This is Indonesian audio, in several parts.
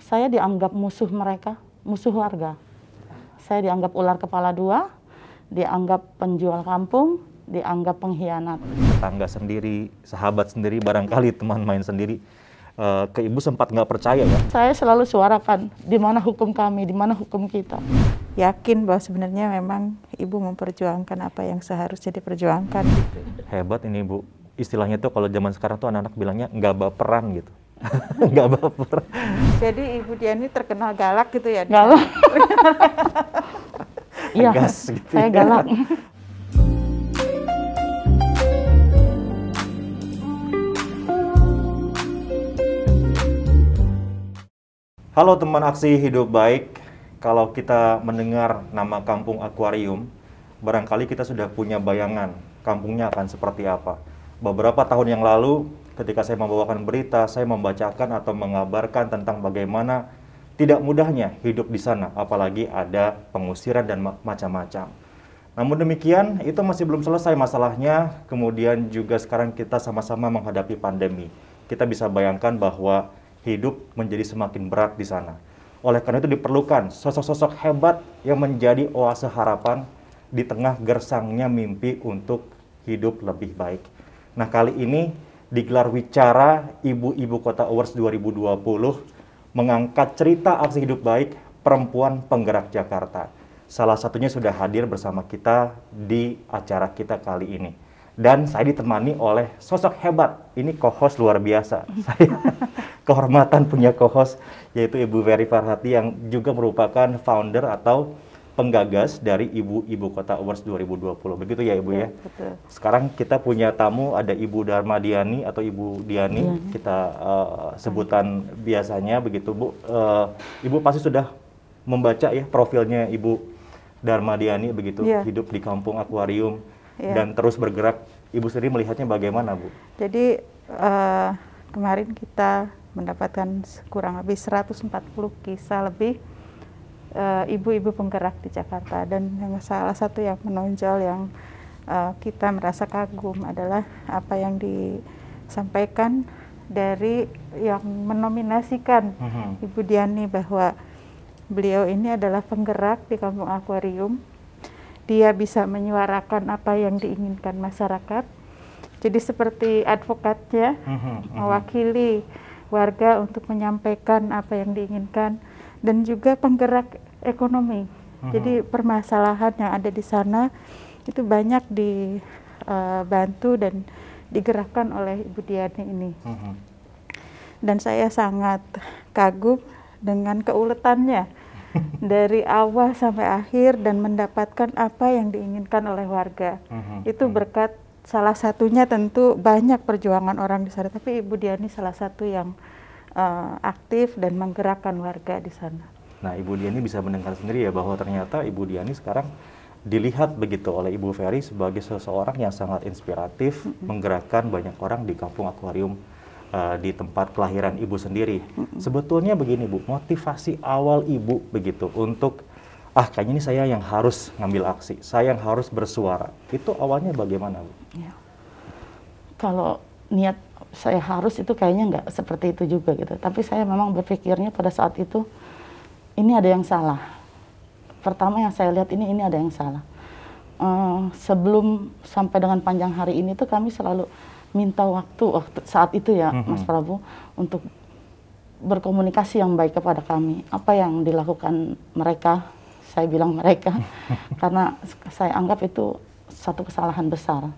Saya dianggap musuh mereka, musuh warga. Saya dianggap ular kepala dua, dianggap penjual kampung, dianggap pengkhianat. Tetangga sendiri, sahabat sendiri, barangkali teman main sendiri. Ke ibu sempat nggak percaya ya? Saya selalu suarakan, di mana hukum kami, di mana hukum kita. Yakin bahwa sebenarnya memang ibu memperjuangkan apa yang seharusnya diperjuangkan. Gitu. Hebat ini bu. Istilahnya tuh kalau zaman sekarang tuh anak-anak bilangnya nggak baperan gitu. Nggak baper. Jadi Ibu Diani terkenal galak gitu ya? Galak. Iya, Gitu saya ya. galak. Halo teman aksi hidup baik. Kalau kita mendengar nama Kampung Akuarium, barangkali kita sudah punya bayangan kampungnya akan seperti apa. Beberapa tahun yang lalu, ketika saya membawakan berita, saya membacakan atau mengabarkan tentang bagaimana tidak mudahnya hidup di sana, apalagi ada pengusiran dan macam-macam. Namun demikian, itu masih belum selesai masalahnya. Kemudian juga sekarang kita sama-sama menghadapi pandemi. Kita bisa bayangkan bahwa hidup menjadi semakin berat di sana. Oleh karena itu diperlukan sosok-sosok hebat yang menjadi oase harapan di tengah gersangnya mimpi untuk hidup lebih baik. Nah, kali ini digelar Wicara Ibu-Ibu Kota Awards 2020 mengangkat cerita aksi hidup baik perempuan penggerak Jakarta. Salah satunya sudah hadir bersama kita di acara kita kali ini. Dan saya ditemani oleh sosok hebat. Ini co-host luar biasa. Saya kehormatan punya co-host, yaitu Ibu Ferry Farhati yang juga merupakan founder atau penggagas dari Ibu-Ibu Kota Awards 2020. Begitu ya Ibu ya? Betul. Sekarang kita punya tamu, ada Ibu Darmadiani atau Ibu Diani. Kita sebutan biasanya begitu Bu. Ibu pasti sudah membaca ya profilnya Ibu Darmadiani begitu, hidup di Kampung Akuarium. Dan terus bergerak. Ibu sendiri melihatnya bagaimana, Bu? Jadi kemarin kita mendapatkan kurang lebih 140 kisah lebih ibu-ibu penggerak di Jakarta. Dan yang salah satu yang menonjol yang kita merasa kagum adalah apa yang disampaikan dari yang menominasikan Ibu Diani, bahwa beliau ini adalah penggerak di Kampung Akuarium. Dia bisa menyuarakan apa yang diinginkan masyarakat. Jadi seperti advokatnya, mewakili warga untuk menyampaikan apa yang diinginkan, dan juga penggerak ekonomi. Jadi permasalahan yang ada di sana itu banyak dibantu dan digerakkan oleh Ibu Diani ini. Dan saya sangat kagum dengan keuletannya. Dari awal sampai akhir dan mendapatkan apa yang diinginkan oleh warga. Itu berkat salah satunya tentu banyak perjuangan orang di sana, tapi Ibu Diani salah satu yang aktif dan menggerakkan warga di sana. Nah, Ibu Diani bisa mendengar sendiri ya bahwa ternyata Ibu Diani sekarang dilihat begitu oleh Ibu Ferry sebagai seseorang yang sangat inspiratif, menggerakkan banyak orang di Kampung Akuarium di tempat kelahiran Ibu sendiri. Sebetulnya begini Bu, motivasi awal Ibu begitu untuk kayaknya ini saya yang harus ngambil aksi, saya yang harus bersuara. Itu awalnya bagaimana Bu? Ya. Kalau niat saya harus itu kayaknya nggak seperti itu juga gitu. Tapi saya memang berpikirnya pada saat itu ini ada yang salah. Pertama yang saya lihat ini ada yang salah. Sebelum sampai dengan panjang hari ini tuh kami selalu minta waktu saat itu ya Mas Prabu untuk berkomunikasi yang baik kepada kami. Apa yang dilakukan mereka, saya bilang mereka, karena saya anggap itu satu kesalahan besar.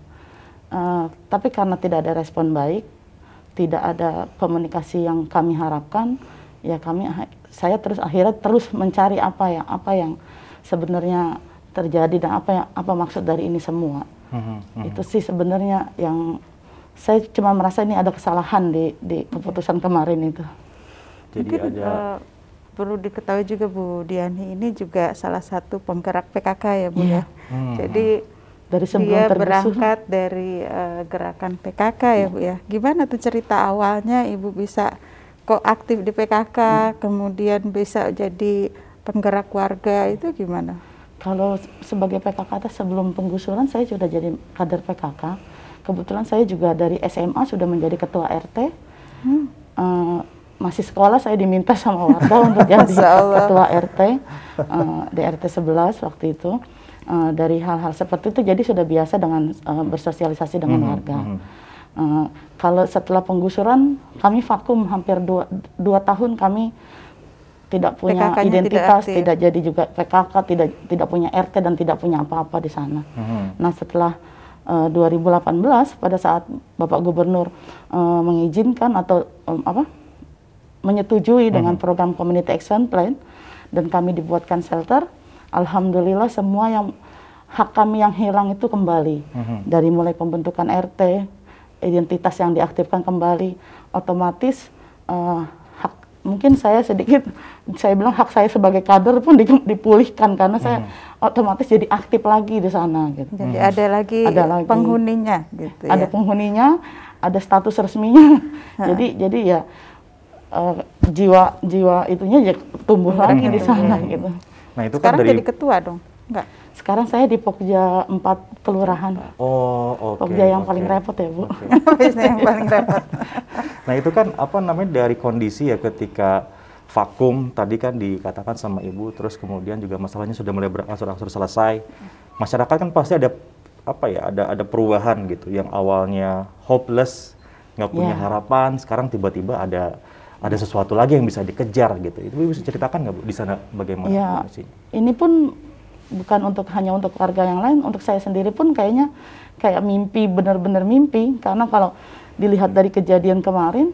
Tapi karena tidak ada respon baik, tidak ada komunikasi yang kami harapkan, ya saya akhirnya terus mencari apa yang sebenarnya terjadi dan apa maksud dari ini semua. Itu sih sebenarnya yang saya cuma merasa ini ada kesalahan di keputusan kemarin itu. Jadi mungkin perlu diketahui juga Bu Diani ini juga salah satu penggerak PKK ya Bu ya. Jadi dari dia berangkat dari gerakan PKK ya Bu ya. Gimana tuh cerita awalnya Ibu bisa kok aktif di PKK, kemudian bisa jadi penggerak warga, itu gimana? Kalau sebagai PKK sebelum penggusuran saya sudah jadi kader PKK. Kebetulan saya juga dari SMA sudah menjadi ketua RT. masih sekolah saya diminta sama warga untuk jadi Masya Allah. ketua RT di RT 11 waktu itu. Dari hal-hal seperti itu jadi sudah biasa dengan bersosialisasi dengan warga. Kalau setelah penggusuran kami vakum hampir 2 tahun, kami tidak punya PKK-nya identitas, tidak aktif. tidak jadi juga PKK, tidak punya RT dan tidak punya apa-apa di sana. Nah setelah 2018 pada saat Bapak Gubernur mengizinkan atau menyetujui dengan program Community Action Plan dan kami dibuatkan shelter, alhamdulillah semua yang hak kami yang hilang itu kembali. Dari mulai pembentukan RT, identitas yang diaktifkan kembali, otomatis hak, mungkin saya bilang hak saya sebagai kader pun dipulihkan karena saya otomatis jadi aktif lagi di sana gitu. Jadi ada lagi penghuninya gitu ada ya. penghuninya, ada status resminya. jadi ya jiwa itunya ya tumbuh lagi di sana gitu. Nah itu Sekarang kan dari jadi ketua dong? Enggak. Sekarang saya di Pokja 4 kelurahan. oke. Pokja yang paling repot ya Bu. Biasanya yang paling repot. Nah itu kan dari kondisi ya ketika vakum tadi kan dikatakan sama Ibu, terus kemudian juga masalahnya sudah mulai berangsur-angsur selesai. Masyarakat kan pasti ada ada perubahan gitu, yang awalnya hopeless, nggak punya harapan, sekarang tiba-tiba ada sesuatu lagi yang bisa dikejar gitu. Itu Ibu bisa ceritakan nggak Bu di sana bagaimana kondisinya? Ini pun bukan hanya untuk warga yang lain, untuk saya sendiri pun kayak mimpi, benar-benar mimpi. Karena kalau dilihat dari kejadian kemarin,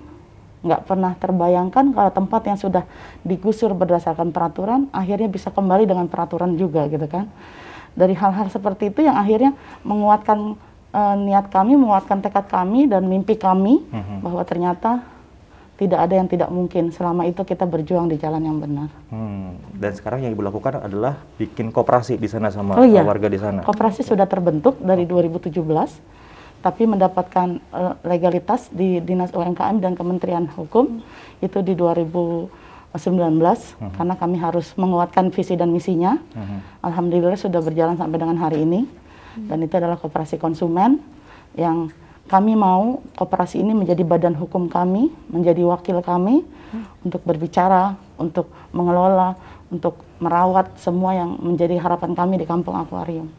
nggak pernah terbayangkan kalau tempat yang sudah digusur berdasarkan peraturan, akhirnya bisa kembali dengan peraturan juga gitu kan. Dari hal-hal seperti itu yang akhirnya menguatkan niat kami, menguatkan tekad kami dan mimpi kami, bahwa ternyata tidak ada yang tidak mungkin selama itu kita berjuang di jalan yang benar. Dan sekarang yang Ibu lakukan adalah bikin koperasi di sana sama warga di sana. Koperasi sudah terbentuk dari 2017, tapi mendapatkan legalitas di Dinas UMKM dan Kementerian Hukum itu di 2019 karena kami harus menguatkan visi dan misinya. Alhamdulillah sudah berjalan sampai dengan hari ini. Dan itu adalah koperasi konsumen yang kami mau koperasi ini menjadi badan hukum kami, menjadi wakil kami untuk berbicara, untuk mengelola, untuk merawat semua yang menjadi harapan kami di Kampung Akuarium.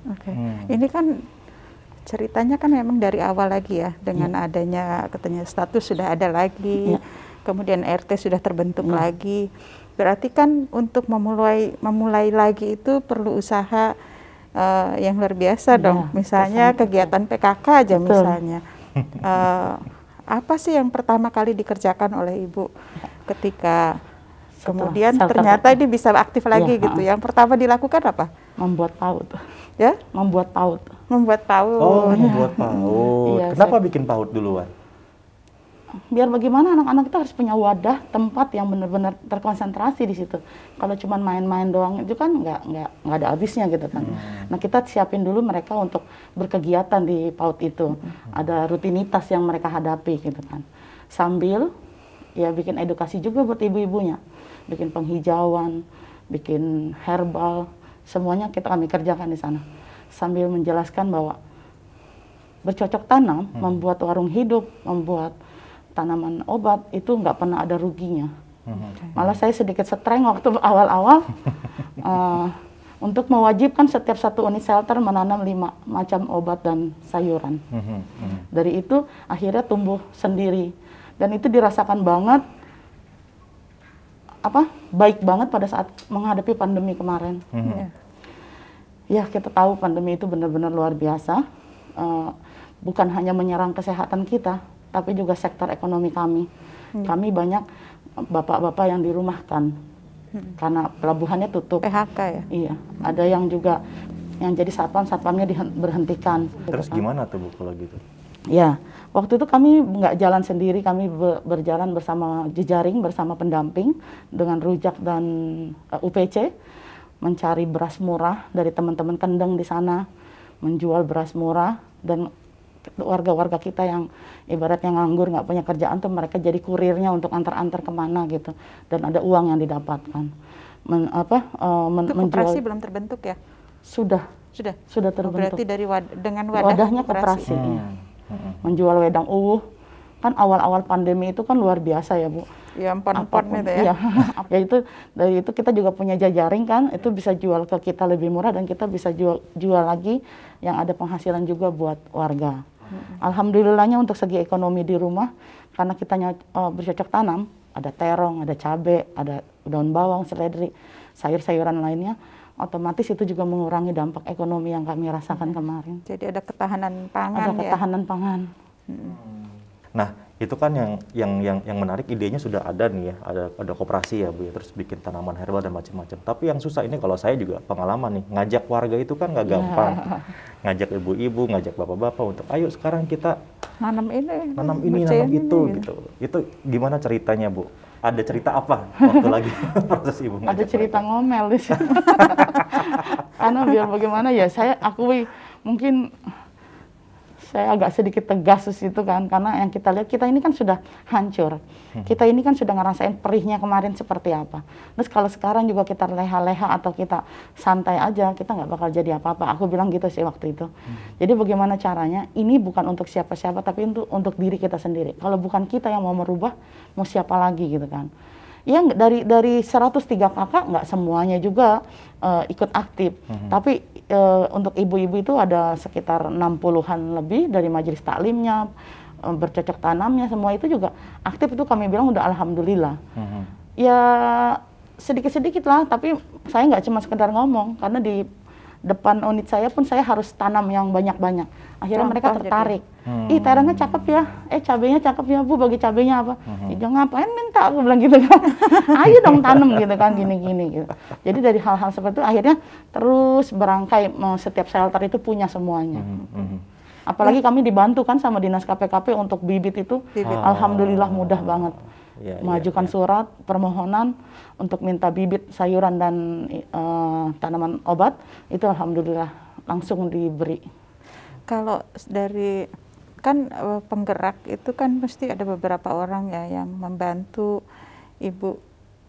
Ini kan ceritanya kan memang dari awal lagi ya, dengan adanya katanya status sudah ada lagi, kemudian RT sudah terbentuk lagi. Berarti kan untuk memulai lagi itu perlu usaha yang luar biasa dong. Misalnya kegiatan PKK aja misalnya. Apa sih yang pertama kali dikerjakan oleh Ibu ketika kemudian ternyata ini bisa aktif lagi gitu? Yang pertama dilakukan apa? Membuat PAUD. Ya? Membuat PAUD. Membuat PAUD. Oh, membuat PAUD. Kenapa bikin PAUD duluan? Biar bagaimana anak-anak itu harus punya wadah tempat yang benar-benar terkonsentrasi di situ. Kalau cuma main-main doang itu kan nggak ada habisnya gitu kan. Nah kita siapin dulu mereka untuk berkegiatan di PAUD itu. Ada rutinitas yang mereka hadapi gitu kan. Sambil ya bikin edukasi juga buat ibu-ibunya. Bikin penghijauan, bikin herbal, semuanya kami kerjakan di sana. Sambil menjelaskan bahwa bercocok tanam, membuat warung hidup, membuat tanaman obat itu nggak pernah ada ruginya. Malah saya sedikit streng waktu awal-awal untuk mewajibkan setiap satu unit shelter menanam 5 macam obat dan sayuran. Dari itu akhirnya tumbuh sendiri dan itu dirasakan banget baik banget pada saat menghadapi pandemi kemarin. Ya kita tahu pandemi itu benar-benar luar biasa, bukan hanya menyerang kesehatan kita, tapi juga sektor ekonomi kami. Kami banyak bapak-bapak yang dirumahkan karena pelabuhannya tutup. PHK ya? Iya, ada yang juga yang jadi satpamnya berhentikan. Terus gimana tuh Bu kalau gitu? Ya, waktu itu kami nggak jalan sendiri, kami berjalan bersama jejaring, bersama pendamping dengan Rujak dan UPC, mencari beras murah dari teman-teman kendeng di sana, menjual beras murah, dan warga-warga kita yang ibaratnya nganggur nggak punya kerjaan tuh mereka jadi kurirnya untuk antar-antar kemana gitu, dan ada uang yang didapatkan. Koperasi belum terbentuk ya? Sudah terbentuk. Berarti dari dengan wadahnya koperasi. Menjual wedang uwuh kan awal-awal pandemi itu kan luar biasa ya Bu. Ya, empon-empon apapun. itu ya. Iya. Ya itu dari itu kita juga punya jajaring kan, itu bisa jual ke kita lebih murah dan kita bisa jual lagi yang ada penghasilan juga buat warga. Alhamdulillahnya untuk segi ekonomi di rumah karena kita bercocok tanam, ada terong, ada cabai, ada daun bawang, seledri, sayur-sayuran lainnya, otomatis itu juga mengurangi dampak ekonomi yang kami rasakan kemarin. Jadi ada ketahanan pangan Ada ketahanan pangan. Nah, itu kan yang menarik, idenya sudah ada nih ya, ada koperasi ya Bu ya, terus bikin tanaman herbal dan macam-macam. Tapi yang susah ini kalau saya juga pengalaman nih, ngajak warga itu kan nggak gampang. Ngajak ibu-ibu, ngajak bapak-bapak untuk ayo sekarang kita nanam ini, nanam itu gitu. Itu gimana ceritanya Bu? Ada cerita apa waktu lagi proses ibu ngajak Ada cerita mereka? ngomel di sini. Karena biar bagaimana ya, saya akui mungkin saya agak sedikit tegas di situ kan, karena yang kita lihat kita ini kan sudah hancur. Kita ini kan sudah ngerasain perihnya kemarin seperti apa. Terus kalau sekarang juga kita leha-leha atau kita santai aja, kita nggak bakal jadi apa-apa. Aku bilang gitu sih waktu itu. Jadi bagaimana caranya? Ini bukan untuk siapa-siapa, tapi untuk diri kita sendiri. Kalau bukan kita yang mau merubah, mau siapa lagi gitu kan? Ya dari 103 kakak nggak semuanya juga ikut aktif, tapi untuk ibu-ibu itu ada sekitar 60-an lebih dari majelis taklimnya, bercocok tanamnya, semua itu juga aktif. Itu kami bilang udah alhamdulillah. Ya sedikit-sedikit lah, tapi saya nggak cuma sekedar ngomong, karena di depan unit saya pun saya harus tanam yang banyak-banyak. Akhirnya mereka tertarik. Ih, terongnya cakep ya, cabenya cakep ya Bu, bagi cabenya apa? Jangan ngapain minta, aku bilang gitu kan. Ayo dong tanam gitu kan, gini-gini gitu. Jadi dari hal-hal seperti itu akhirnya terus berangkai, setiap shelter itu punya semuanya. Apalagi kami dibantu kan sama dinas KPKP untuk bibit itu, alhamdulillah mudah banget. Mengajukan surat permohonan untuk minta bibit sayuran dan tanaman obat, itu alhamdulillah langsung diberi. Kalau dari kan penggerak itu kan mesti ada beberapa orang ya yang membantu ibu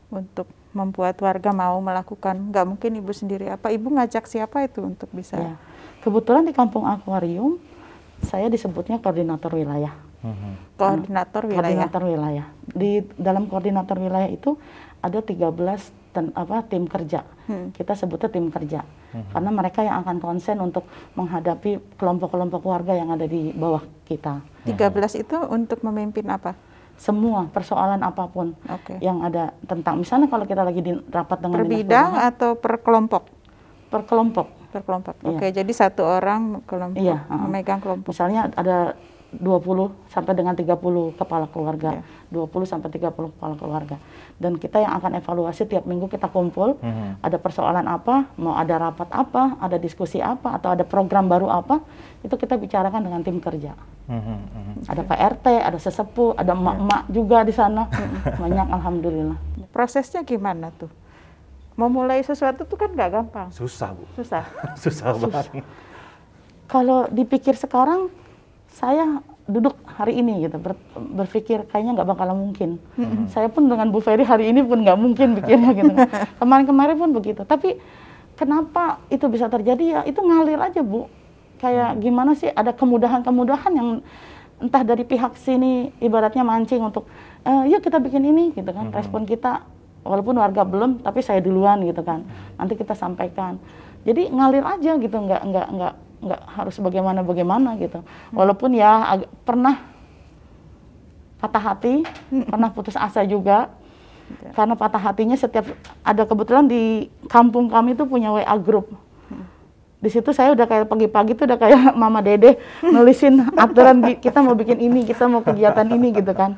untuk membuat warga mau melakukan, nggak mungkin ibu sendiri. Apa ibu ngajak siapa itu untuk bisa? Ya. Kebetulan di Kampung Akuarium saya disebutnya koordinator wilayah. Koordinator wilayah. Koordinator wilayah. Di dalam koordinator wilayah itu ada 13 tim kerja. Kita sebutnya tim kerja. Karena mereka yang akan konsen untuk menghadapi kelompok-kelompok warga yang ada di bawah kita. 13 itu untuk memimpin apa? Semua persoalan apapun yang ada tentang, misalnya kalau kita lagi di rapat dengan per bidang atau per kelompok? Per kelompok. Per kelompok. Oke, jadi satu orang kelompok memegang kelompok. Misalnya ada 20 sampai dengan 30 kepala keluarga, 20 sampai 30 kepala keluarga. Dan kita yang akan evaluasi tiap minggu kita kumpul, ada persoalan apa, mau ada rapat apa, ada diskusi apa, atau ada program baru apa, itu kita bicarakan dengan tim kerja. Ada PRT, ada sesepuh, ada emak-emak juga di sana, banyak alhamdulillah. Prosesnya gimana tuh? Memulai sesuatu tuh kan nggak gampang. Susah Bu. Susah. Susah banget. Kalau dipikir sekarang, saya duduk hari ini gitu berpikir kayaknya nggak bakalan mungkin. Saya pun dengan Bu Ferry hari ini pun nggak mungkin pikirnya gitu. Kemarin-kemarin pun begitu. Tapi kenapa itu bisa terjadi ya? Itu ngalir aja Bu. Kayak gimana sih? Ada kemudahan-kemudahan yang entah dari pihak sini ibaratnya mancing untuk, yuk kita bikin ini gitu kan. Respon kita walaupun warga belum, tapi saya duluan gitu kan. Nanti kita sampaikan. Jadi ngalir aja gitu, nggak harus bagaimana gitu. Walaupun ya pernah patah hati, pernah putus asa juga. Karena patah hatinya setiap ada, kebetulan di kampung kami itu punya WA group. Di situ saya udah kayak pagi-pagi tuh udah kayak Mama Dede nulisin aturan kita mau bikin ini, kita mau kegiatan ini gitu kan.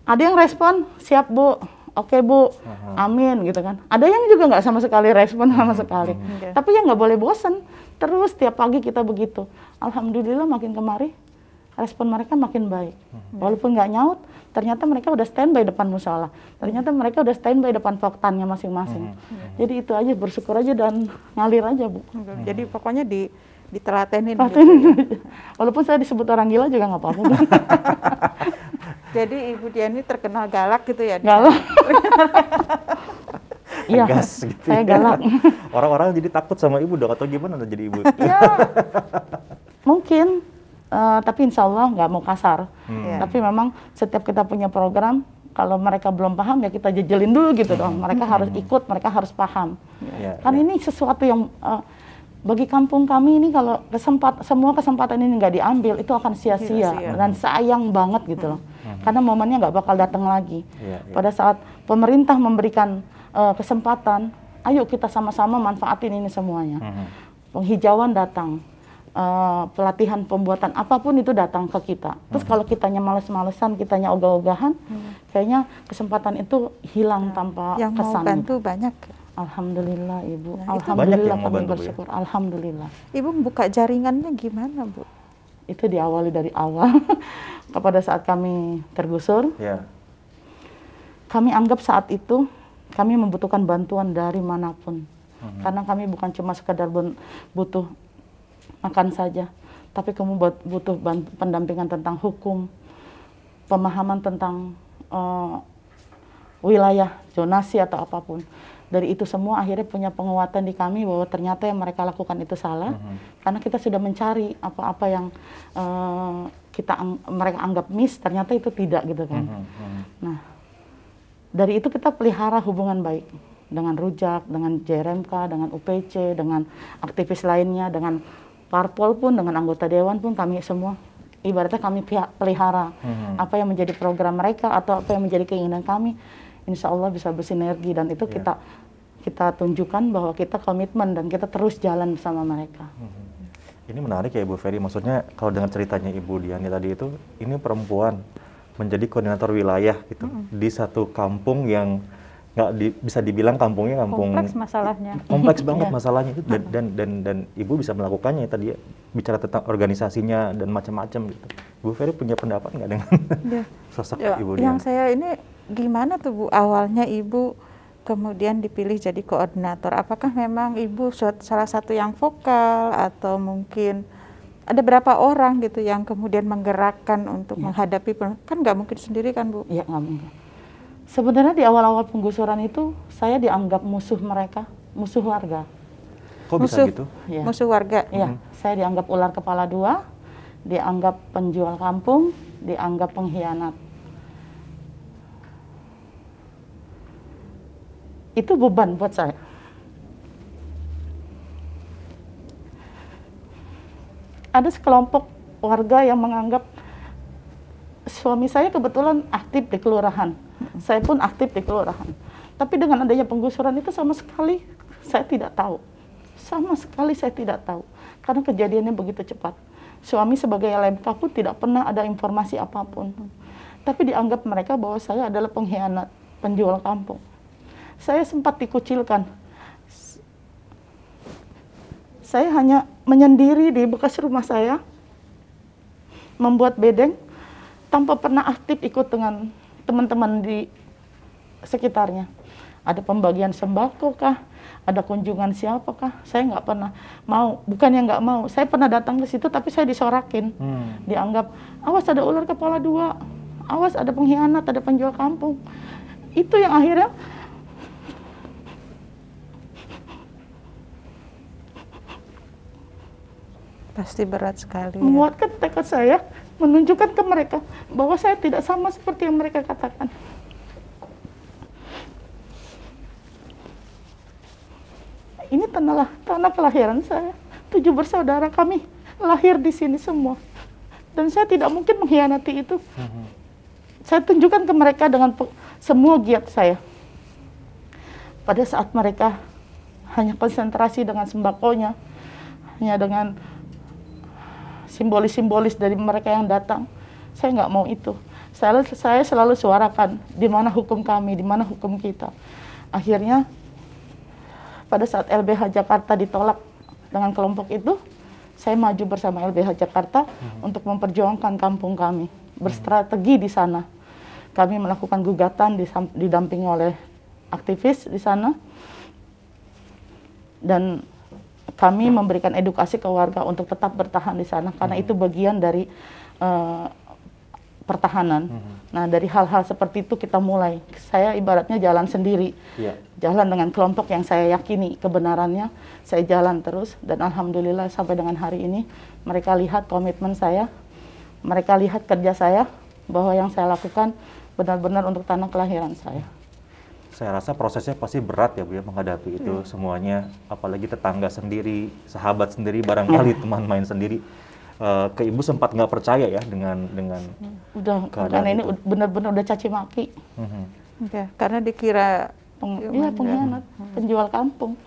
Ada yang respon, siap Bu. Oke Bu, amin gitu kan. Ada yang juga nggak sama sekali respon sama sekali. Tapi ya nggak boleh bosan. Terus tiap pagi kita begitu. Alhamdulillah makin kemari respon mereka makin baik. Walaupun nggak nyaut, ternyata mereka udah standby depan musola. Ternyata mereka udah standby depan poktannya masing-masing. Jadi itu aja, bersyukur aja dan ngalir aja Bu. Jadi pokoknya ditelatenin. Gitu. Walaupun saya disebut orang gila juga nggak apa-apa. Jadi Ibu Diani terkenal galak gitu ya? Galak. Iya, gitu saya galak. Orang-orang jadi takut sama Ibu dong, atau gimana jadi Ibu? Ya, mungkin. Tapi insya Allah nggak mau kasar. Tapi memang setiap kita punya program, Kalau mereka belum paham ya kita jejelin dulu gitu dong. Mereka harus ikut, mereka harus paham. Kan ini sesuatu yang bagi kampung kami ini kalau semua kesempatan ini nggak diambil itu akan sia-sia dan sayang banget gitu loh. Karena momennya nggak bakal datang lagi. Pada saat pemerintah memberikan kesempatan, ayo kita sama-sama manfaatin ini semuanya. Penghijauan datang. Pelatihan pembuatan apapun itu datang ke kita. Terus kalau kitanya males-malesan, kitanya ogah-ogahan, kayaknya kesempatan itu hilang tanpa yang kesan. Yang mau bantu banyak. Alhamdulillah Ibu. Banyak Alhamdulillah yang mau kami bantu, bersyukur. Ya? Alhamdulillah. Ibu buka jaringannya gimana, Bu? Itu diawali dari awal. Pada saat kami tergusur, kami anggap saat itu kami membutuhkan bantuan dari manapun. Karena kami bukan cuma sekedar butuh makan saja, tapi kamu butuh pendampingan tentang hukum, pemahaman tentang wilayah, zonasi atau apapun. Dari itu semua akhirnya punya penguatan di kami bahwa ternyata yang mereka lakukan itu salah, karena kita sudah mencari apa-apa yang mereka anggap miss, ternyata itu tidak gitu kan. Nah, dari itu kita pelihara hubungan baik dengan Rujak, dengan JRMK, dengan UPC, dengan aktivis lainnya, dengan parpol pun, dengan anggota dewan pun, kami semua ibaratnya kami pelihara apa yang menjadi program mereka atau apa yang menjadi keinginan kami, insya Allah bisa bersinergi dan itu kita tunjukkan bahwa kita komitmen dan kita terus jalan bersama mereka. Ini menarik ya Ibu Ferry, maksudnya kalau dengan ceritanya Ibu Diani tadi itu, ini perempuan menjadi koordinator wilayah gitu di satu kampung yang bisa dibilang kampungnya kompleks masalahnya, kompleks banget masalahnya itu, dan Ibu bisa melakukannya tadi ya, bicara tentang organisasinya dan macam-macam gitu. Bu Ferry punya pendapat nggak dengan sosok Ibu Diani? Yang saya ini gimana tuh Bu, awalnya Ibu kemudian dipilih jadi koordinator, apakah memang Ibu salah satu yang vokal atau mungkin ada berapa orang gitu yang kemudian menggerakkan untuk menghadapi, kan nggak mungkin sendiri kan Bu? Iya, nggak mungkin. Sebenarnya di awal-awal penggusuran itu saya dianggap musuh mereka, musuh warga. Kok bisa gitu? Ya. Musuh warga? Iya, saya dianggap ular kepala dua, dianggap penjual kampung, dianggap pengkhianat. Itu beban buat saya. Ada sekelompok warga yang menganggap suami saya kebetulan aktif di kelurahan. Saya pun aktif di kelurahan. Tapi dengan adanya penggusuran itu sama sekali saya tidak tahu. Sama sekali saya tidak tahu. Karena kejadiannya begitu cepat. Suami sebagai LMK pun tidak pernah ada informasi apapun. Tapi dianggap mereka bahwa saya adalah pengkhianat, penjual kampung. Saya sempat dikucilkan. Saya hanya menyendiri di bekas rumah saya, membuat bedeng, tanpa pernah aktif ikut dengan teman-teman di sekitarnya. Ada pembagian sembako kah? Ada kunjungan siapakah? Saya nggak pernah mau. Bukannya nggak mau, saya pernah datang ke situ tapi saya disorakin. Dianggap, awas ada ular kepala dua, awas ada pengkhianat, ada penjual kampung. Itu yang akhirnya pasti berat sekali. Menguatkan tekad saya, menunjukkan ke mereka bahwa saya tidak sama seperti yang mereka katakan. Ini tanah kelahiran saya. 7 bersaudara kami lahir di sini semua. Dan saya tidak mungkin mengkhianati itu. Saya tunjukkan ke mereka dengan semua giat saya. Pada saat mereka hanya konsentrasi dengan sembakonya, hanya dengan simbolis-simbolis dari mereka yang datang, saya nggak mau itu. Saya selalu suarakan di mana hukum kami, di mana hukum kita. Akhirnya pada saat LBH Jakarta ditolak dengan kelompok itu, saya maju bersama LBH Jakarta untuk memperjuangkan kampung kami, berstrategi di sana. Kami melakukan gugatan didampingi oleh aktivis di sana, dan kami memberikan edukasi ke warga untuk tetap bertahan di sana karena itu bagian dari pertahanan. Nah, dari hal-hal seperti itu kita mulai. Saya ibaratnya jalan sendiri, jalan dengan kelompok yang saya yakini kebenarannya. Saya jalan terus dan alhamdulillah sampai dengan hari ini mereka lihat komitmen saya, mereka lihat kerja saya bahwa yang saya lakukan benar-benar untuk tanah kelahiran saya. Saya rasa prosesnya pasti berat ya Bu ya menghadapi itu semuanya, apalagi tetangga sendiri, sahabat sendiri, barangkali teman main sendiri. Ke Ibu sempat nggak percaya ya dengan Udah, keadaan karena ini itu. benar-benar udah caci maki. Ya, karena dikira Iya, pengkhianat, penjual kampung.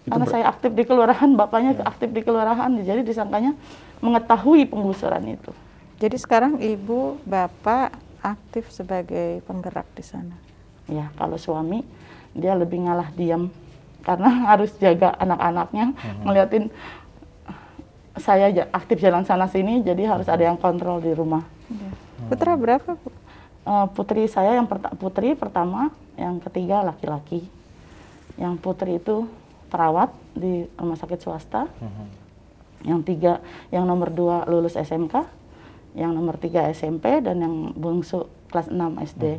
Itu Karena saya aktif di kelurahan, bapaknya aktif di kelurahan, jadi disangkanya mengetahui penggusuran itu. jadi sekarang ibu, bapak aktif sebagai penggerak di sana. Ya, kalau suami dia lebih ngalah diam karena harus jaga anak-anaknya, ngeliatin saya aktif jalan sana sini, jadi harus ada yang kontrol di rumah. Ya. Putra berapa, Bu? Putri saya yang putri pertama, yang ketiga laki-laki. Yang putri itu perawat di rumah sakit swasta. Yang nomor 2 lulus SMK, yang nomor 3 SMP, dan yang bungsu kelas 6 SD.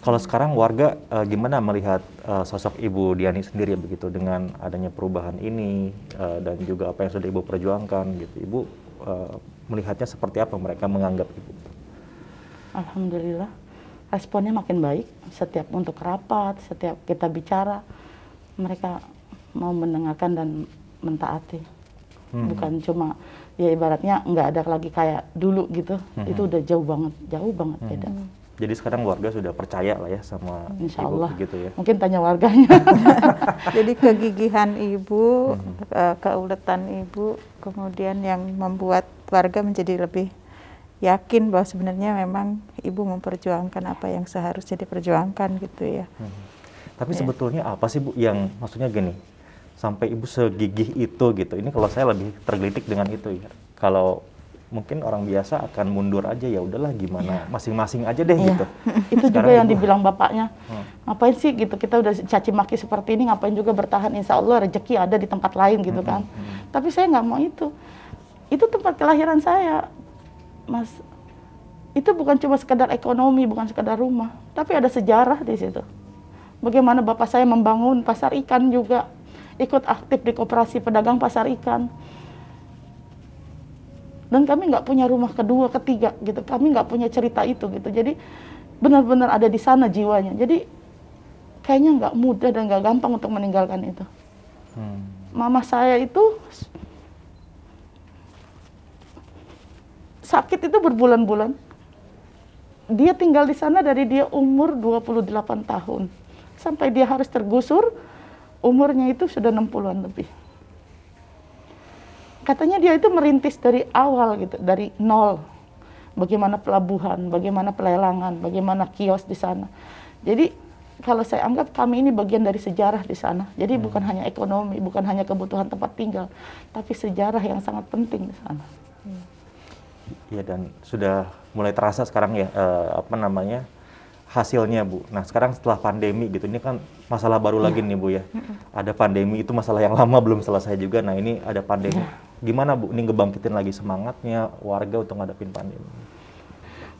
Kalau sekarang warga gimana melihat sosok Ibu Diani sendiri begitu dengan adanya perubahan ini dan juga apa yang sudah Ibu perjuangkan gitu. Ibu melihatnya seperti apa mereka menganggap Ibu? Alhamdulillah, responnya makin baik. Setiap untuk rapat, setiap kita bicara, mereka mau mendengarkan dan mentaati. Bukan cuma ya ibaratnya nggak ada lagi kayak dulu gitu. Itu udah jauh banget beda. Jadi sekarang warga sudah percaya lah ya sama Insya Ibu Allah. begitu ya. Mungkin tanya warganya. Jadi kegigihan ibu, keuletan ibu, kemudian yang membuat warga menjadi lebih yakin bahwa sebenarnya memang ibu memperjuangkan apa yang seharusnya diperjuangkan gitu ya. Tapi sebetulnya apa sih Bu yang maksudnya gini, sampai Ibu segigih itu gitu. Ini kalau saya lebih tergelitik dengan itu ya. Kalau mungkin orang biasa akan mundur aja, ya udahlah gimana, masing-masing aja deh gitu. Itu Sekarang juga yang Ibu, dibilang bapaknya, ngapain sih gitu, kita udah caci maki seperti ini, ngapain juga bertahan, insya Allah rezeki ada di tempat lain gitu kan. Tapi saya nggak mau itu tempat kelahiran saya, Mas. Itu bukan cuma sekedar ekonomi, bukan sekedar rumah, tapi ada sejarah di situ. Bagaimana bapak saya membangun pasar ikan juga, ikut aktif di koperasi pedagang pasar ikan. Dan kami nggak punya rumah kedua, ketiga gitu. Kami nggak punya cerita itu gitu. Jadi benar-benar ada di sana jiwanya. Jadi kayaknya nggak mudah dan nggak gampang untuk meninggalkan itu. Mama saya itu sakit itu berbulan-bulan. Dia tinggal di sana dari dia umur 28 tahun. Sampai dia harus tergusur, umurnya itu sudah 60-an lebih. Katanya dia itu merintis dari awal gitu, dari nol. Bagaimana pelabuhan, bagaimana pelelangan, bagaimana kios di sana. Jadi kalau saya anggap kami ini bagian dari sejarah di sana. Jadi bukan hanya ekonomi, bukan hanya kebutuhan tempat tinggal, tapi sejarah yang sangat penting di sana. Iya, dan sudah mulai terasa sekarang ya hasilnya Bu. Nah sekarang setelah pandemi gitu, ini kan masalah baru lagi nih Bu ya. Ada pandemi, itu masalah yang lama belum selesai juga. Nah ini ada pandemi. Gimana Bu, ini ngebangkitin lagi semangatnya warga untuk ngadepin pandemi?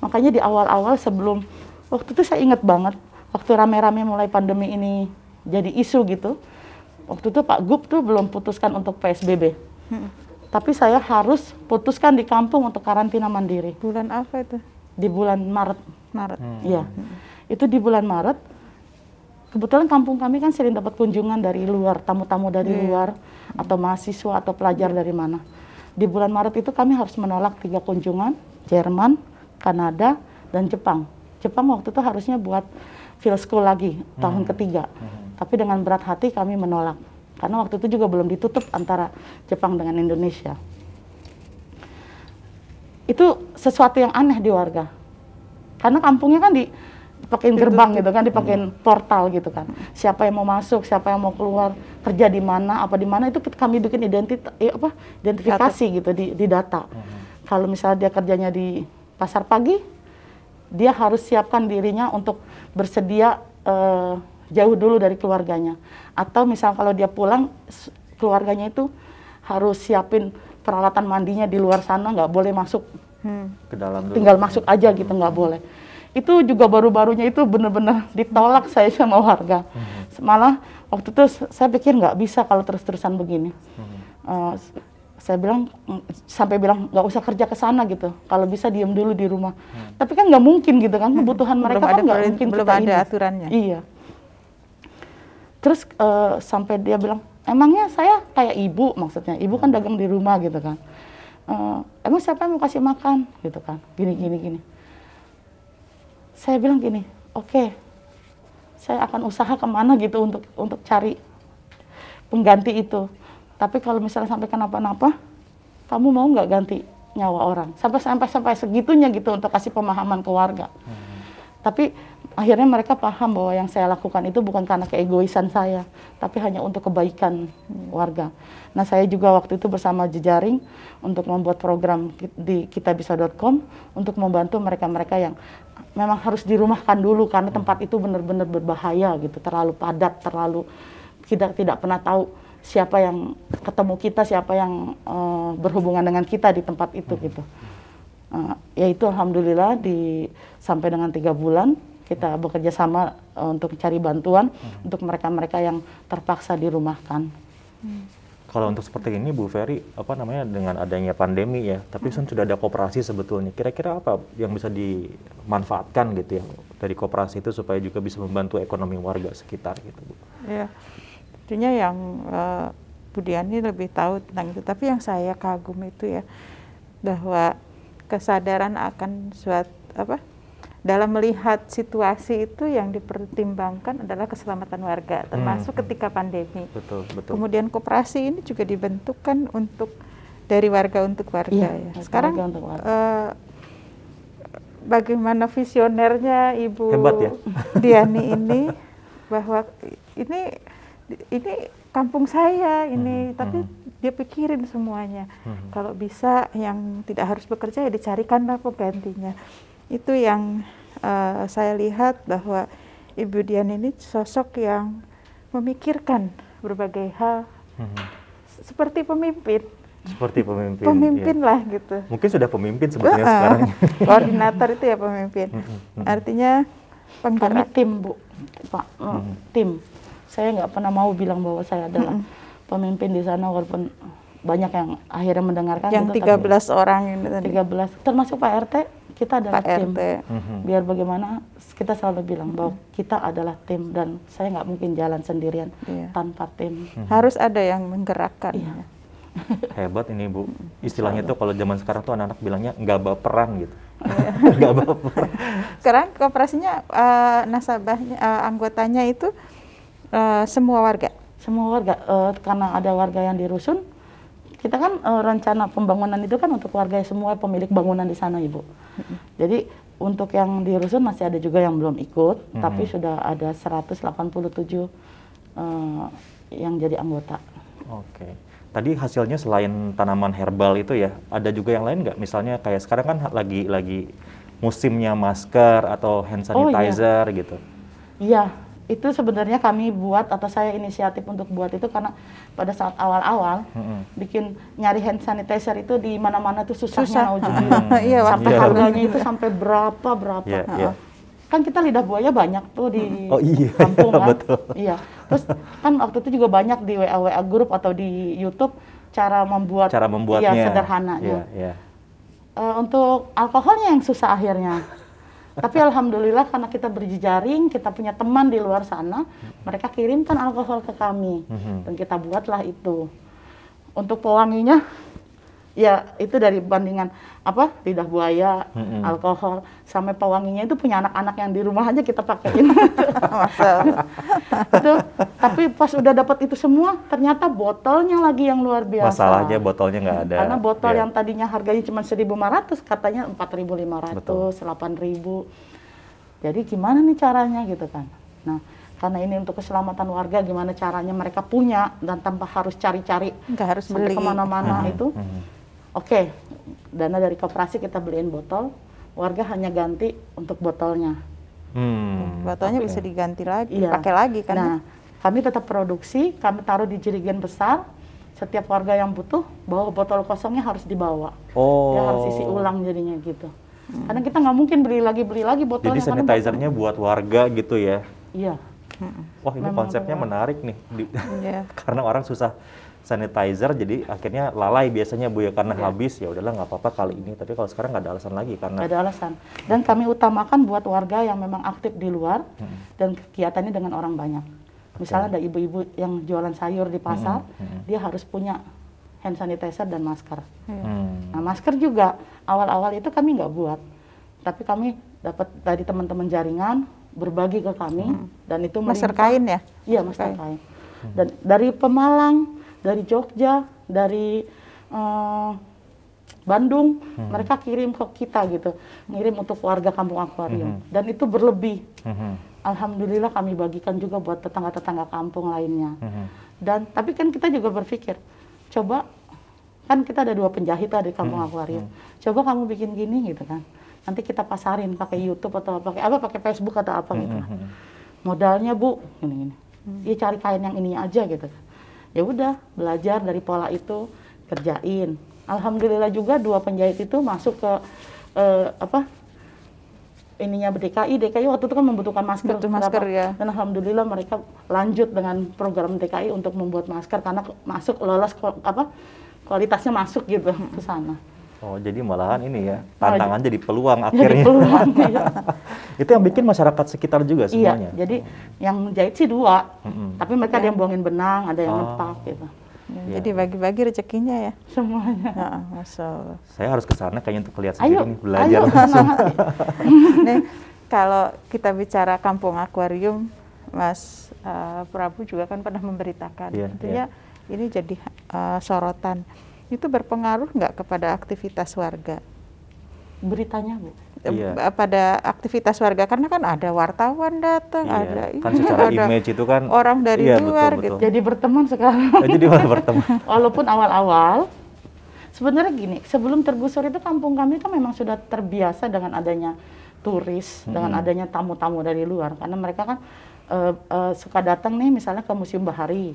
Makanya di awal-awal sebelum, waktu itu saya ingat banget, waktu rame-rame mulai pandemi ini jadi isu gitu, waktu itu Pak Gub tuh belum putuskan untuk PSBB. Tapi saya harus putuskan di kampung untuk karantina mandiri. Bulan apa itu? Di bulan Maret. Iya, itu di bulan Maret. Kebetulan kampung kami kan sering dapat kunjungan dari luar, tamu-tamu dari luar, atau mahasiswa atau pelajar dari mana. Di bulan Maret itu kami harus menolak 3 kunjungan, Jerman, Kanada, dan Jepang. Jepang waktu itu harusnya buat field school lagi, tahun ketiga. Tapi dengan berat hati kami menolak. Karena waktu itu juga belum ditutup antara Jepang dengan Indonesia. Itu sesuatu yang aneh di warga. Karena kampungnya kan dipakein gerbang gitu kan, dipakein portal gitu kan. Siapa yang mau masuk, siapa yang mau keluar, kerja di mana, apa di mana, itu kami bikin identifikasi gitu di data. Kalau misalnya dia kerjanya di pasar pagi, dia harus siapkan dirinya untuk bersedia jauh dulu dari keluarganya. Atau misal kalau dia pulang, keluarganya itu harus siapin peralatan mandinya di luar sana, nggak boleh masuk ke dalam dulu. Tinggal masuk aja gitu, nggak boleh. Itu juga baru-barunya itu benar-benar ditolak saya sama warga. Malah waktu itu saya pikir nggak bisa kalau terus-terusan begini. Saya bilang, sampai bilang nggak usah kerja ke sana gitu, kalau bisa diem dulu di rumah. Tapi kan nggak mungkin gitu kan, kebutuhan mereka kan nggak mungkin belum kita ada ini. aturannya. Iya. Terus sampai dia bilang, emangnya saya kayak ibu, maksudnya ibu kan dagang di rumah gitu kan. Emang siapa yang mau kasih makan gitu kan, gini. Saya bilang gini, oke, saya akan usaha kemana gitu untuk cari pengganti itu. Tapi kalau misalnya sampai kenapa-napa, kamu mau nggak ganti nyawa orang? Sampai segitunya gitu untuk kasih pemahaman ke warga. Tapi akhirnya mereka paham bahwa yang saya lakukan itu bukan karena keegoisan saya, tapi hanya untuk kebaikan warga. Nah, saya juga waktu itu bersama Jejaring untuk membuat program di kitabisa.com untuk membantu mereka-mereka yang memang harus dirumahkan dulu karena tempat itu benar-benar berbahaya gitu, terlalu padat, terlalu kita tidak pernah tahu siapa yang ketemu kita, siapa yang berhubungan dengan kita di tempat itu gitu. Yaitu alhamdulillah sampai dengan 3 bulan kita bekerja sama untuk mencari bantuan untuk mereka-mereka yang terpaksa dirumahkan. Kalau untuk seperti ini Bu Ferry, dengan adanya pandemi ya, tapi kan sudah ada koperasi sebetulnya. Kira-kira apa yang bisa dimanfaatkan gitu ya dari koperasi itu supaya juga bisa membantu ekonomi warga sekitar gitu Bu? Ya. Tentunya yang Bu Diani lebih tahu tentang itu, tapi yang saya kagum itu ya bahwa kesadaran akan dalam melihat situasi itu yang dipertimbangkan adalah keselamatan warga, termasuk ketika pandemi. Betul. Kemudian koperasi ini juga dibentuk kan dari warga untuk warga ya. Sekarang untuk warga. Bagaimana visionernya Ibu Hebat ya. Diani ini bahwa ini kampung saya ini, tapi dia pikirin semuanya. Kalau bisa yang tidak harus bekerja ya dicarikanlah penggantinya. Itu yang saya lihat bahwa Ibu Dian ini sosok yang memikirkan berbagai hal seperti pemimpin. Seperti pemimpin. Pemimpin ya. lah gitu. Mungkin sudah pemimpin sebetulnya sekarang. Koordinator itu ya pemimpin. Artinya penggerak. Kami tim Bu, Pak, tim. Saya nggak pernah mau bilang bahwa saya adalah pemimpin di sana, walaupun banyak yang akhirnya mendengarkan. Yang 13 orang ini tadi. 13, termasuk Pak RT, kita adalah Pak tim. RT. Biar bagaimana, kita selalu bilang bahwa kita adalah tim, dan saya nggak mungkin jalan sendirian tanpa tim. Harus ada yang menggerakkan. Iya. Hebat ini Bu. Istilahnya tuh kalau zaman sekarang tuh anak-anak bilangnya nggak baperan gitu. Nggak baperan. Sekarang kooperasinya nasabahnya, anggotanya itu semua warga. Semua warga, karena ada warga yang di rusun, kita kan rencana pembangunan itu kan untuk warga semua pemilik bangunan di sana Ibu. Jadi untuk yang di rusun masih ada juga yang belum ikut, tapi sudah ada 187 yang jadi anggota. Oke. Tadi hasilnya selain tanaman herbal itu ya, ada juga yang lain nggak? Misalnya kayak sekarang kan lagi musimnya masker atau hand sanitizer gitu. Iya, itu sebenarnya kami buat atau saya inisiatif untuk buat itu karena pada saat awal-awal bikin nyari hand sanitizer itu di mana-mana tuh susahnya nauzubillah. Sampai harganya itu sampai berapa. Kan kita lidah buaya banyak tuh di kampung kan. Betul. Iya. Terus kan waktu itu juga banyak di WA grup atau di YouTube cara membuatnya. Iya, sederhananya. Untuk alkoholnya yang susah akhirnya. Tapi alhamdulillah karena kita berjejaring, kita punya teman di luar sana, mereka kirimkan alkohol ke kami dan kita buatlah itu. Untuk pewanginya, ya itu dari bandingan lidah buaya, alkohol, sampai pewanginya itu punya anak-anak yang di rumah aja kita pakein. Itu, tapi pas udah dapat itu semua, ternyata botolnya lagi yang luar biasa. Masalahnya botolnya nggak ada. Karena botol yang tadinya harganya cuma 1.500, katanya 4.500, 8.000. Jadi gimana nih caranya gitu kan? Nah, karena ini untuk keselamatan warga, gimana caranya mereka punya dan tanpa harus cari-cari, nggak harus beli kemana-mana itu. Oke, dana dari koperasi kita beliin botol, warga hanya ganti untuk botolnya. Botolnya bisa diganti lagi, pakai lagi kan? Nah, kami tetap produksi, kami taruh di jerigen besar. Setiap warga yang butuh, bawa botol kosongnya harus dibawa. Dia harus isi ulang jadinya gitu. Karena kita nggak mungkin beli lagi botolnya. Jadi sanitizernya buat warga gitu ya? Iya. Wah, ini Memang konsepnya luar. menarik nih. Iya. Karena orang susah sanitizer, jadi akhirnya lalai biasanya Bu ya, karena habis, ya udahlah nggak apa-apa kali ini. Tapi kalau sekarang nggak ada alasan lagi karena Nggak ada alasan. Dan kami utamakan buat warga yang memang aktif di luar dan kegiatannya dengan orang banyak. Misalnya ada ibu-ibu yang jualan sayur di pasar, dia harus punya hand sanitizer dan masker. Nah, masker juga awal-awal itu kami nggak buat, tapi kami dapat dari teman-teman jaringan berbagi ke kami, dan itu Masker melimpah. kain ya? Iya, masker kain. Dan dari Pemalang, dari Jogja, dari Bandung, mereka kirim ke kita gitu, ngirim untuk warga Kampung Akuarium, dan itu berlebih. Alhamdulillah kami bagikan juga buat tetangga-tetangga kampung lainnya. Dan tapi kan kita juga berpikir, coba kan kita ada 2 penjahit di Kampung Akuarium, coba kamu bikin gini gitu kan, nanti kita pasarin pakai YouTube atau pakai apa, pakai Facebook atau apa gitu. Modalnya Bu, gini-gini, dia cari kain yang ini aja gitu kan. Ya udah, belajar dari pola itu, kerjain. Alhamdulillah juga 2 penjahit itu masuk ke ininya DKI waktu itu kan membutuhkan masker. Butuh masker, ya. Dan alhamdulillah mereka lanjut dengan program DKI untuk membuat masker karena masuk lolos kualitasnya masuk gitu ke sana. Oh, jadi malahan ini ya, tantangan jadi peluang Jadi akhirnya. peluang, iya. Itu yang bikin masyarakat sekitar juga semuanya. Iya, jadi yang jahit sih 2, tapi mereka ada yang buangin benang, ada yang ngepak gitu. Ya, jadi bagi-bagi rezekinya ya. Semuanya. Masya Allah. Saya harus ke sana kayaknya untuk lihat sendiri Ayo, nih, belajar ayo. langsung. Nih, kalau kita bicara Kampung Akuarium, Mas Prabu juga kan pernah memberitakan. Iya, Tentunya ini jadi sorotan. Itu berpengaruh nggak kepada aktivitas warga? Beritanya Bu. Iya. Pada aktivitas warga, karena kan ada wartawan datang, Iya, ada kan secara ada image itu kan orang dari iya, luar betul, gitu. betul. Jadi berteman sekarang. Jadi malah berteman. Walaupun awal-awal, sebenarnya gini, sebelum tergusur itu kampung kami kan memang sudah terbiasa dengan adanya turis, dengan adanya tamu-tamu dari luar. Karena mereka kan suka datang nih misalnya ke Museum Bahari,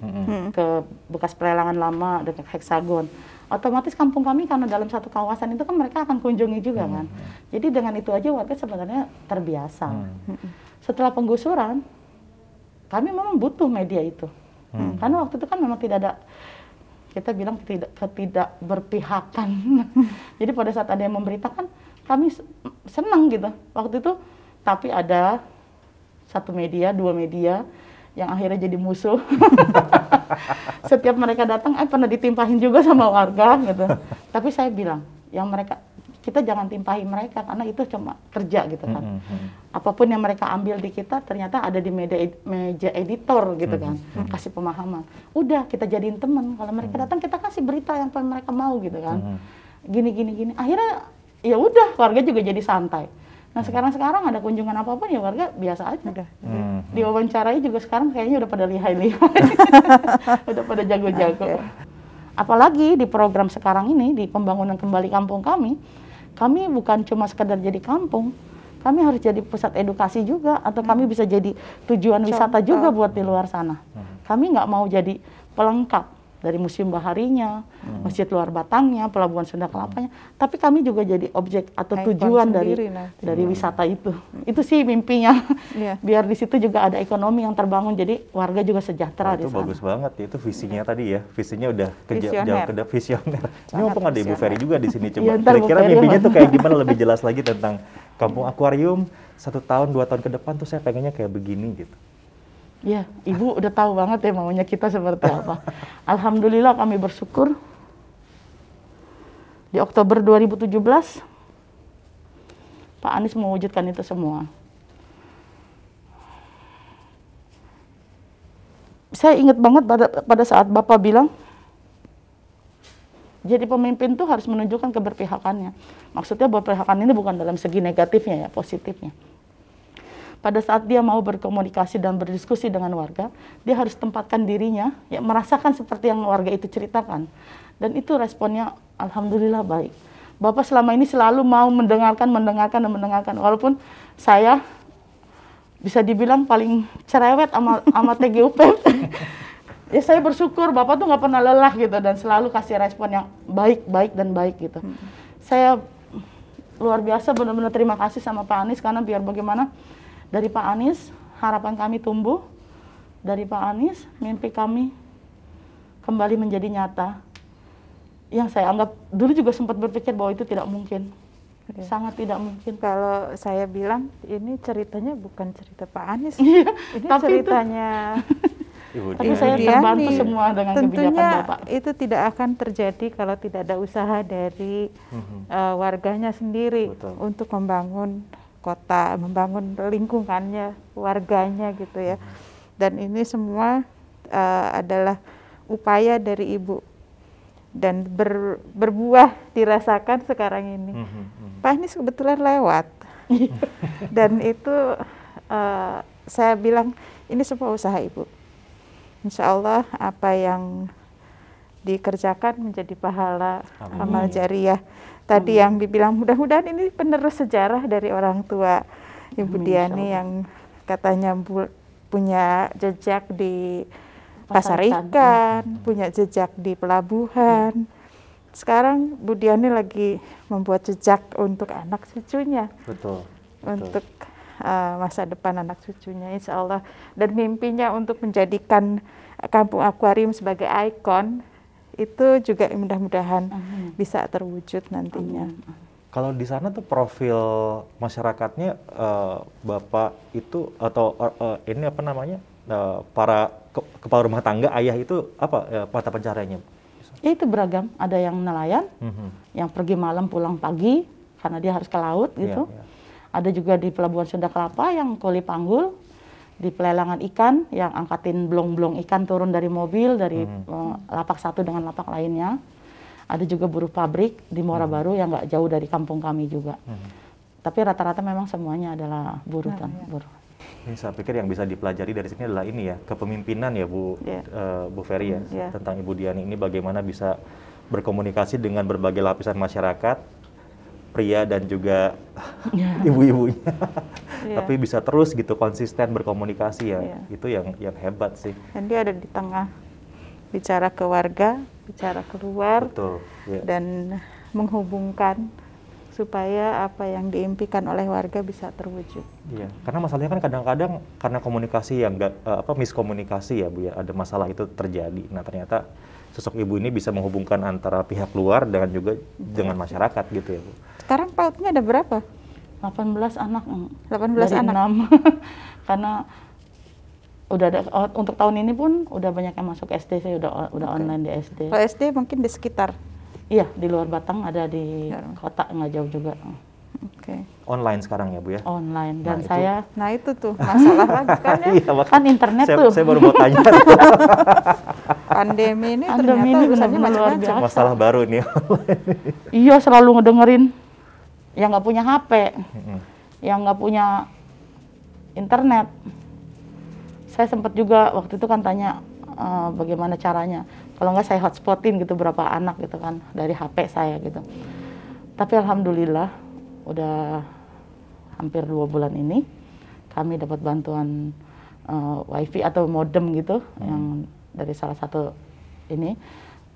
ke bekas pelelangan lama, dekat Heksagon. Otomatis kampung kami karena dalam satu kawasan itu kan mereka akan kunjungi juga kan. Jadi dengan itu aja warga sebenarnya terbiasa. Setelah penggusuran, kami memang butuh media itu. Karena waktu itu kan memang tidak ada, kita bilang tidak berpihakan. Jadi pada saat ada yang memberitakan, kami senang gitu. Waktu itu, tapi ada 1 media, 2 media, yang akhirnya jadi musuh. Setiap mereka datang, pernah ditimpahin juga sama warga gitu. Tapi saya bilang, kita jangan timpahi mereka karena itu cuma kerja gitu kan. Apapun yang mereka ambil di kita ternyata ada di meja editor gitu kan. Kasih pemahaman. Udah kita jadiin teman. Kalau mereka datang kita kasih berita yang mereka mau gitu kan. Gini. Akhirnya ya udah warga juga jadi santai. Nah sekarang ada kunjungan apapun ya warga biasa aja. Diwawancarai juga sekarang kayaknya udah pada lihai-lihai. Udah pada jago-jago. Apalagi di program sekarang ini, di pembangunan kembali kampung kami bukan cuma sekedar jadi kampung, kami harus jadi pusat edukasi juga, atau kami bisa jadi tujuan wisata juga buat di luar sana. Kami nggak mau jadi pelengkap dari Museum Baharinya, Masjid Luar Batangnya, Pelabuhan Sunda Kelapanya, tapi kami juga jadi objek atau Ikon tujuan sendiri, dari wisata itu. Itu sih mimpinya. Iya. Biar di situ juga ada ekonomi yang terbangun, jadi warga juga sejahtera di Itu sana. bagus banget, itu visinya tadi ya. Visinya udah Visioner. jauh ke visioner. Ini Sangat mumpung ada Ibu visioner. Ferry juga di sini, coba Iya, ntar Bu kira-kira Ferry mimpinya apa? tuh kayak gimana, lebih jelas lagi tentang Kampung Akuarium 1 tahun, 2 tahun ke depan tuh saya pengennya kayak begini gitu. Ya, Ibu udah tahu banget ya maunya kita seperti apa. Alhamdulillah kami bersyukur. Di Oktober 2017, Pak Anies mewujudkan itu semua. Saya ingat banget pada saat Bapak bilang, jadi pemimpin tuh harus menunjukkan keberpihakannya. Maksudnya berpihakan ini bukan dalam segi negatifnya ya, positifnya. Pada saat dia mau berkomunikasi dan berdiskusi dengan warga, dia harus tempatkan dirinya, ya merasakan seperti yang warga itu ceritakan. Dan itu responnya alhamdulillah baik. Bapak selama ini selalu mau mendengarkan. Walaupun saya bisa dibilang paling cerewet sama TGUP. Ya saya bersyukur Bapak tuh nggak pernah lelah gitu dan selalu kasih respon yang baik gitu. Saya luar biasa benar-benar terima kasih sama Pak Anies, karena biar bagaimana dari Pak Anies harapan kami tumbuh, dari Pak Anies, mimpi kami kembali menjadi nyata. Yang saya anggap dulu juga sempat berpikir bahwa itu tidak mungkin, sangat tidak mungkin. Kalau saya bilang ini ceritanya bukan cerita Pak Anies, Iya, ini tapi ceritanya Ibu tapi Diani. saya Diani. terbantu semua dengan kebijakan Tentunya Bapak. itu tidak akan terjadi kalau tidak ada usaha dari warganya sendiri Betul. untuk membangun kota, membangun lingkungannya, warganya gitu ya. Dan ini semua adalah upaya dari Ibu dan berbuah dirasakan sekarang ini. Pak Anies kebetulan lewat dan itu saya bilang ini semua usaha Ibu. Insya Allah apa yang dikerjakan menjadi pahala amal jariah. Tadi yang dibilang mudah-mudahan ini penerus sejarah dari orang tua Ibu Diani yang katanya punya jejak di pasar ikan, punya jejak di pelabuhan. Sekarang Bu Diani lagi membuat jejak untuk anak cucunya. Betul. Untuk masa depan anak cucunya, insya Allah. Dan mimpinya untuk menjadikan Kampung Akuarium sebagai ikon, itu juga mudah-mudahan bisa terwujud nantinya. Kalau di sana tuh profil masyarakatnya Bapak itu atau ini apa namanya para kepala rumah tangga ayah itu apa mata pencahariannya? Itu beragam, ada yang nelayan, yang pergi malam pulang pagi karena dia harus ke laut gitu. Ada juga di Pelabuhan Sunda Kelapa yang kuli panggul, di pelelangan ikan yang angkatin blong-blong ikan turun dari mobil dari lapak satu dengan lapak lainnya. Ada juga buruh pabrik di Muara Baru yang nggak jauh dari kampung kami juga. Tapi rata-rata memang semuanya adalah buruh. Buruh. Ini saya pikir yang bisa dipelajari dari sini adalah ini ya, kepemimpinan ya Bu Bu Ferry ya, tentang Ibu Diani ini bagaimana bisa berkomunikasi dengan berbagai lapisan masyarakat, pria dan juga ibu-ibunya. Tapi bisa terus gitu konsisten berkomunikasi ya. Itu yang hebat sih. Dan dia ada di tengah, bicara ke warga, bicara keluar, dan menghubungkan supaya apa yang diimpikan oleh warga bisa terwujud. Iya, karena masalahnya kan kadang-kadang karena komunikasi yang miskomunikasi ya Bu ya, ada masalah itu terjadi. Nah ternyata sosok Ibu ini bisa menghubungkan antara pihak luar dengan juga dengan masyarakat gitu ya Bu. Sekarang PAUD-nya ada berapa? 18 anak. 18 dari anak. 6. Karena udah ada untuk tahun ini pun udah banyak yang masuk SD, saya udah online di SD. Kalau SD mungkin di sekitar. Iya, di luar Batang, ada di kota nggak jauh juga. Online sekarang ya Bu ya? Online, dan saya... Nah itu tuh masalah lagi kan ya? Iya, kan internet tuh. Saya baru mau tanya. Pandemi ini ternyata urusannya macam-macam. Masalah baru nih. Iya, selalu ngedengerin yang nggak punya HP, yang nggak punya internet. Saya sempat juga waktu itu kan tanya bagaimana caranya. Kalau nggak saya hotspotin gitu berapa anak gitu kan dari HP saya gitu. Tapi alhamdulillah udah hampir 2 bulan ini kami dapat bantuan wifi atau modem gitu yang dari salah satu ini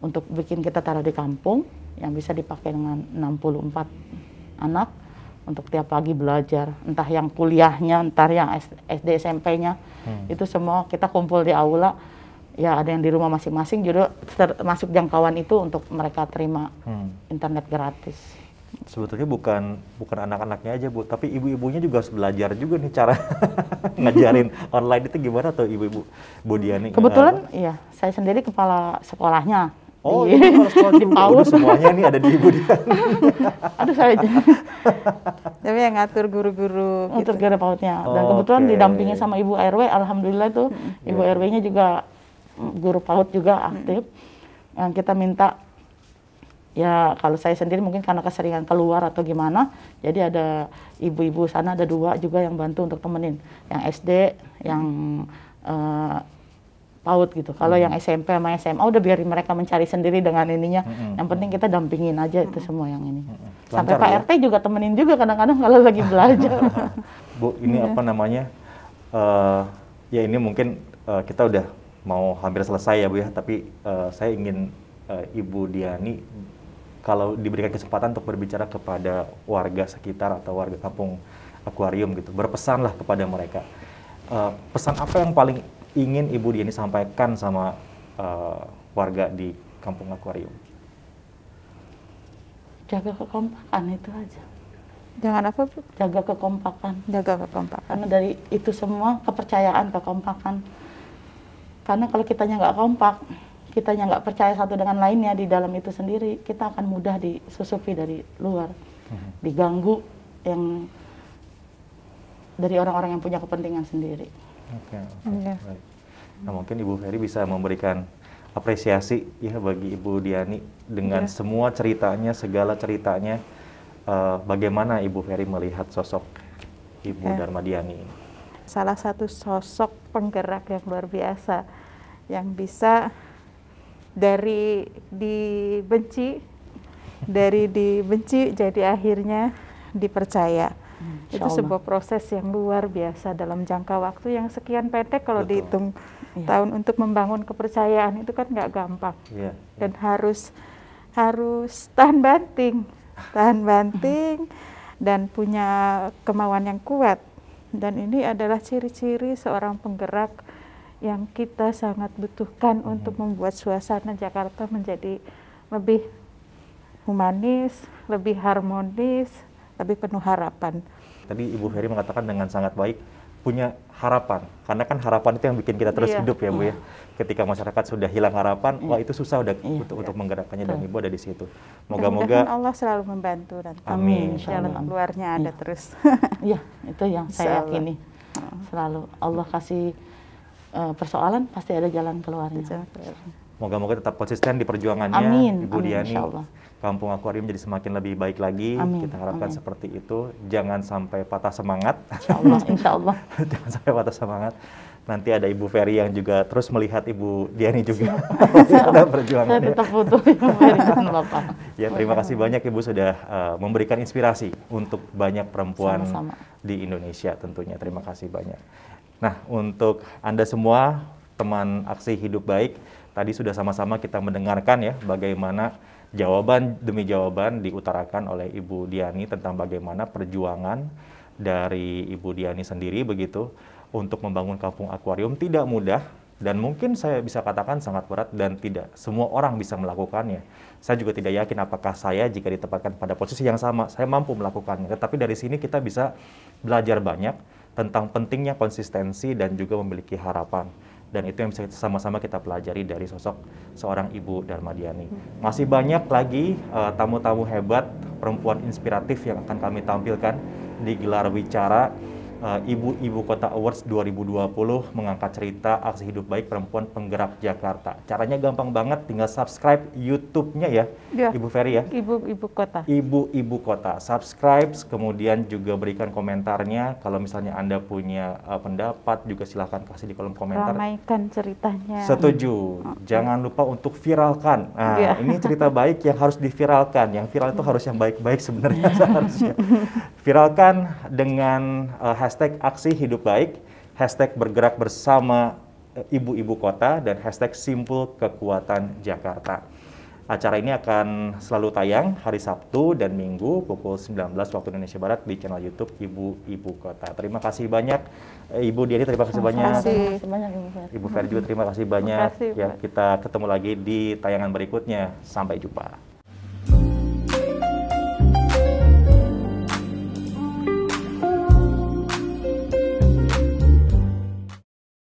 untuk bikin kita taruh di kampung yang bisa dipakai dengan 64 anak untuk tiap pagi belajar, entah yang kuliahnya, entah yang SD SMP-nya, itu semua kita kumpul di aula. Ya ada yang di rumah masing-masing juga termasuk jangkauan itu untuk mereka terima internet gratis. Sebetulnya bukan anak-anaknya aja Bu, tapi ibu-ibunya juga harus belajar juga nih cara ngajarin online itu gimana tuh ibu-ibu Bu Diani? Kebetulan iya, saya sendiri kepala sekolahnya. Oh iya, di PAUD. Semuanya nih ada di Ibu Diani. Aduh saya tapi yang ngatur guru-guru ngatur guru PAUD-nya. Dan kebetulan didampingi sama Ibu RW, alhamdulillah tuh Ibu RW-nya juga guru PAUD juga aktif. Yang kita minta, ya kalau saya sendiri mungkin karena keseringan keluar atau gimana, jadi ada ibu-ibu sana, ada 2 juga yang bantu untuk temenin. Yang SD, yang PAUD gitu. Kalau yang SMP sama SMA udah biarin mereka mencari sendiri dengan ininya. Yang penting kita dampingin aja itu semua yang ini. Sampai Pak RT juga temenin juga kadang-kadang kalau lagi belajar. Bu, ini apa namanya? Ya ini mungkin kita udah mau hampir selesai ya Bu ya, tapi saya ingin Ibu Diani kalau diberikan kesempatan untuk berbicara kepada warga sekitar atau warga kampung Akuarium gitu, berpesanlah kepada mereka. Pesan apa yang paling ingin Ibu Diani sampaikan sama warga di Kampung Akuarium? Jaga kekompakan itu aja. Jangan apa, Bu? Jaga kekompakan. Jaga kekompakan. Karena dari itu semua kepercayaan, kekompakan. Karena kalau kitanya nggak kompak, kitanya nggak percaya satu dengan lainnya di dalam itu sendiri, kita akan mudah disusupi dari luar, diganggu yang dari orang-orang yang punya kepentingan sendiri. Oke. Iya. Baik. Nah, mungkin Ibu Ferry bisa memberikan apresiasi ya bagi Ibu Diani dengan semua ceritanya, segala ceritanya. Bagaimana Ibu Ferry melihat sosok Ibu Darmadiani ini? Salah satu sosok penggerak yang luar biasa, yang bisa dari dibenci jadi akhirnya dipercaya. Itu sebuah proses yang luar biasa dalam jangka waktu yang sekian pendek. Kalau dihitung tahun untuk membangun kepercayaan itu kan nggak gampang. Dan harus tahan banting dan punya kemauan yang kuat. Dan ini adalah ciri-ciri seorang penggerak yang kita sangat butuhkan untuk membuat suasana Jakarta menjadi lebih humanis, lebih harmonis, lebih penuh harapan. Tadi Ibu Ferry mengatakan dengan sangat baik, punya harapan. Karena kan harapan itu yang bikin kita terus hidup ya Bu ya. Ketika masyarakat sudah hilang harapan, wah itu susah udah untuk menggerakkannya, dan Ibu ada di situ. Moga-moga Allah selalu membantu dan amin. Jalan keluarnya ada terus. Iya, itu yang saya yakini. Selalu Allah kasih persoalan, pasti ada jalan keluarnya. Moga-moga tetap konsisten di perjuangannya, Ibu Diani. Insyaallah. Kampung Akuarium jadi semakin lebih baik lagi. Kita harapkan seperti itu. Jangan sampai patah semangat. Insya Allah. Jangan sampai patah semangat. Nanti ada Ibu Ferry yang juga terus melihat Ibu Diani juga. Ada perjuangannya. Saya tetap butuh Ibu Ferry dan Bapak. Ya, terima kasih banyak Ibu sudah memberikan inspirasi untuk banyak perempuan di Indonesia tentunya. Terima kasih banyak. Nah, untuk Anda semua, teman Aksi Hidup Baik, tadi sudah sama-sama kita mendengarkan ya bagaimana jawaban demi jawaban diutarakan oleh Ibu Diani tentang bagaimana perjuangan dari Ibu Diani sendiri begitu untuk membangun Kampung Akuarium. Tidak mudah, dan mungkin saya bisa katakan sangat berat, dan tidak semua orang bisa melakukannya. Saya juga tidak yakin apakah saya jika ditempatkan pada posisi yang sama, saya mampu melakukannya. Tetapi dari sini kita bisa belajar banyak tentang pentingnya konsistensi dan juga memiliki harapan. Dan itu yang bisa sama-sama kita pelajari dari sosok seorang Ibu Darmadiani. Masih banyak lagi tamu-tamu hebat, perempuan inspiratif yang akan kami tampilkan di gelar wicara Ibu-Ibu Kota Awards 2020 mengangkat cerita Aksi Hidup Baik Perempuan Penggerak Jakarta. Caranya gampang banget, tinggal subscribe YouTube-nya ya, Ibu Ferry ya. Ibu-Ibu Kota. Ibu-Ibu Kota. Subscribe, kemudian juga berikan komentarnya. Kalau misalnya Anda punya pendapat, juga silahkan kasih di kolom komentar. Ramaikan ceritanya. Setuju. Jangan lupa untuk viralkan. Nah, ini cerita baik yang harus diviralkan. Yang viral itu harus yang baik-baik sebenarnya seharusnya. Viralkan dengan hashtag Aksi Hidup Baik, hashtag bergerak bersama Ibu-Ibu Kota, dan hashtag Simpul Kekuatan Jakarta. Acara ini akan selalu tayang hari Sabtu dan Minggu pukul 19 waktu Indonesia Barat di channel YouTube Ibu-Ibu Kota. Terima kasih banyak Ibu Diani, terima kasih banyak. Ibu Ferry juga terima kasih banyak. Ya, kita ketemu lagi di tayangan berikutnya. Sampai jumpa.